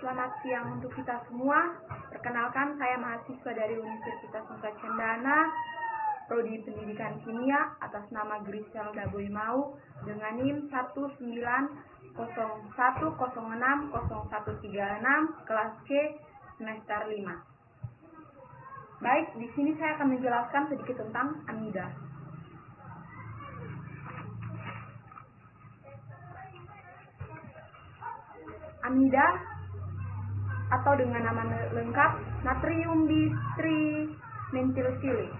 selamat siang untuk kita semua. Perkenalkan, saya mahasiswa dari Universitas Nusa Cendana, Prodi Pendidikan Kimia, atas nama Griselda Boimau, dengan NIM 19010606136, kelas C, semester 5. Baik, di sini saya akan menjelaskan sedikit tentang amida. Amida atau dengan nama lengkap natrium ditrimetylsilate.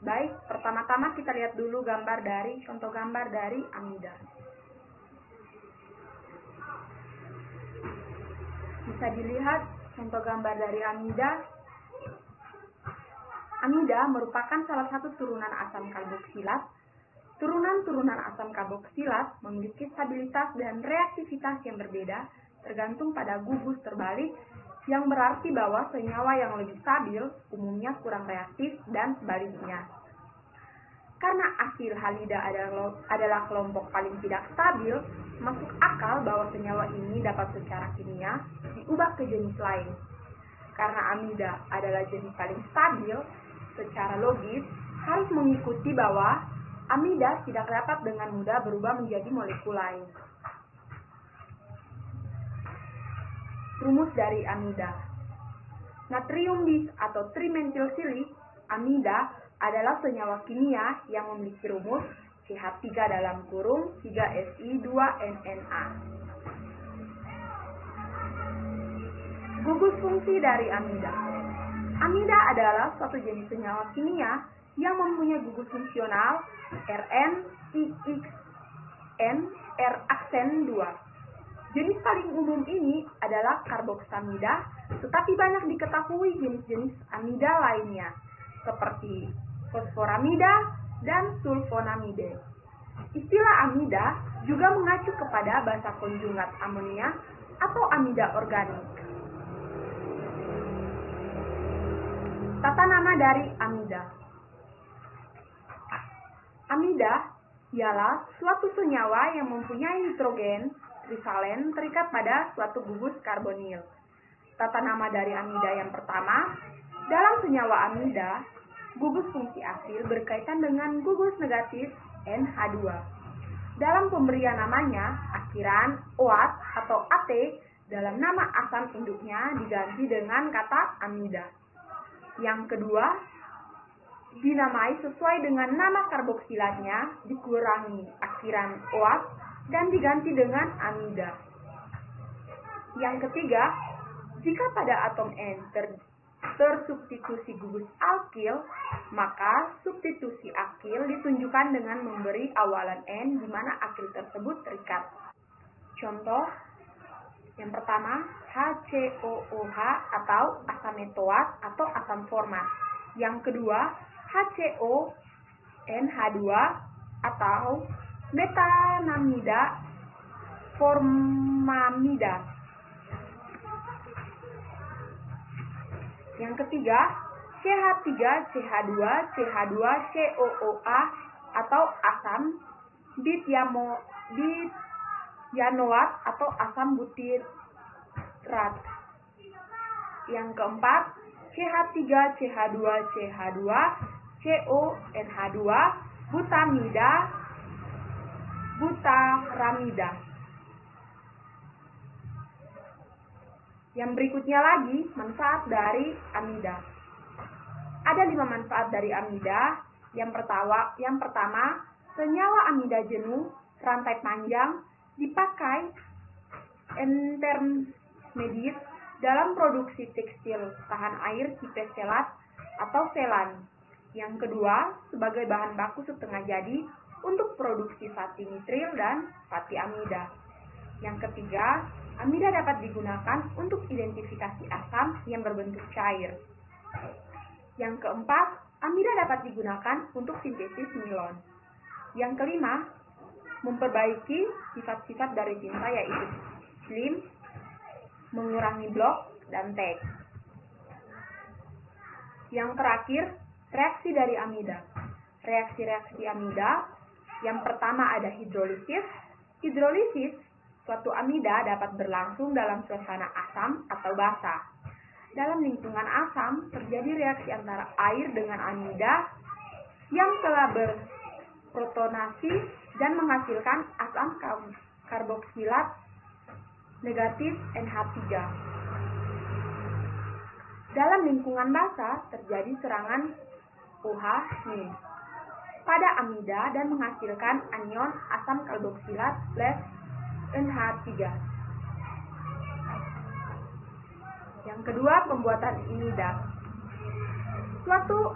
Baik, pertama-tama kita lihat dulu contoh gambar dari amida. Bisa dilihat contoh gambar dari amida. Amida merupakan salah satu turunan asam karboksilat. Turunan-turunan asam karboksilat memiliki stabilitas dan reaktivitas yang berbeda tergantung pada gugus terbalik, yang berarti bahwa senyawa yang lebih stabil umumnya kurang reaktif dan sebaliknya. Karena asil halida adalah kelompok paling tidak stabil, masuk akal bahwa senyawa ini dapat secara kimia diubah ke jenis lain. Karena amida adalah jenis paling stabil, secara logis harus mengikuti bahwa amida tidak dapat dengan mudah berubah menjadi molekul lain. Rumus dari amida. Natrium bis atau trimetylsilate amida adalah senyawa kimia yang memiliki rumus CH3(3Si2NNA). Gugus fungsi dari amida. Amida adalah suatu jenis senyawa kimia yang mempunyai gugus fungsional RN-IXN R-aksen 2. Jenis paling umum ini adalah karboksamida, tetapi banyak diketahui jenis-jenis amida lainnya, seperti fosforamida dan sulfonamide. Istilah amida juga mengacu kepada basa konjugat amonia atau amida organik. Tata nama dari amida. Amida ialah suatu senyawa yang mempunyai nitrogen trisalen terikat pada suatu gugus karbonil. Tata nama dari amida yang pertama, dalam senyawa amida, gugus fungsi asil berkaitan dengan gugus negatif NH2. Dalam pemberian namanya, akhiran OAT atau AT dalam nama asam induknya diganti dengan kata amida. Yang kedua, dinamai sesuai dengan nama karboksilatnya, dikurangi akhiran OAT dan diganti dengan amida. Yang ketiga, jika pada atom N tersubstitusi gugus alkil, maka substitusi akil ditunjukkan dengan memberi awalan N di mana akil tersebut terikat. Contoh yang pertama, HCOOH atau asam metoat atau asam format. Yang kedua, HCONH2 atau metanamida formamida. Yang ketiga, CH3CH2CH2COOA atau asam dityanoat atau asam butirat. Yang keempat, CH3CH2CH2CONH2 butaramida. Yang berikutnya lagi, manfaat dari amida. Ada 5 manfaat dari amida. Yang pertama, senyawa amida jenuh rantai panjang dipakai intermediate dalam produksi tekstil tahan air tipe selat atau selan. Yang kedua, sebagai bahan baku setengah jadi untuk produksi fatty nitril dan fatty amida. Yang ketiga, amida dapat digunakan untuk identifikasi asam yang berbentuk cair. Yang keempat, amida dapat digunakan untuk sintesis nilon. Yang kelima, memperbaiki sifat-sifat dari tinta yaitu slim, mengurangi blok, dan tag. Yang terakhir, reaksi dari amida. Reaksi-reaksi amida, yang pertama ada hidrolisis. Hidrolisis Suatu amida dapat berlangsung dalam suasana asam atau basa. Dalam lingkungan asam, terjadi reaksi antara air dengan amida yang telah berprotonasi dan menghasilkan asam karboksilat negatif NH3. Dalam lingkungan basa, terjadi serangan OH- pada amida dan menghasilkan anion asam karboksilat plus NH3. Yang kedua, pembuatan imida. Suatu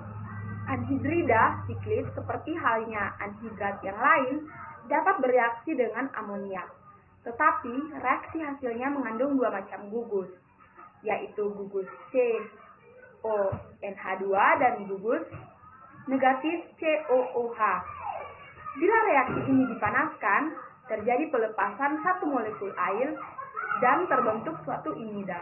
anhidrida siklit seperti halnya anhidrat yang lain dapat bereaksi dengan amonia. Tetapi reaksi hasilnya mengandung dua macam gugus, yaitu gugus CONH2 dan gugus negatif COOH. Bila reaksi ini dipanaskan, terjadi pelepasan satu molekul air dan terbentuk suatu imida.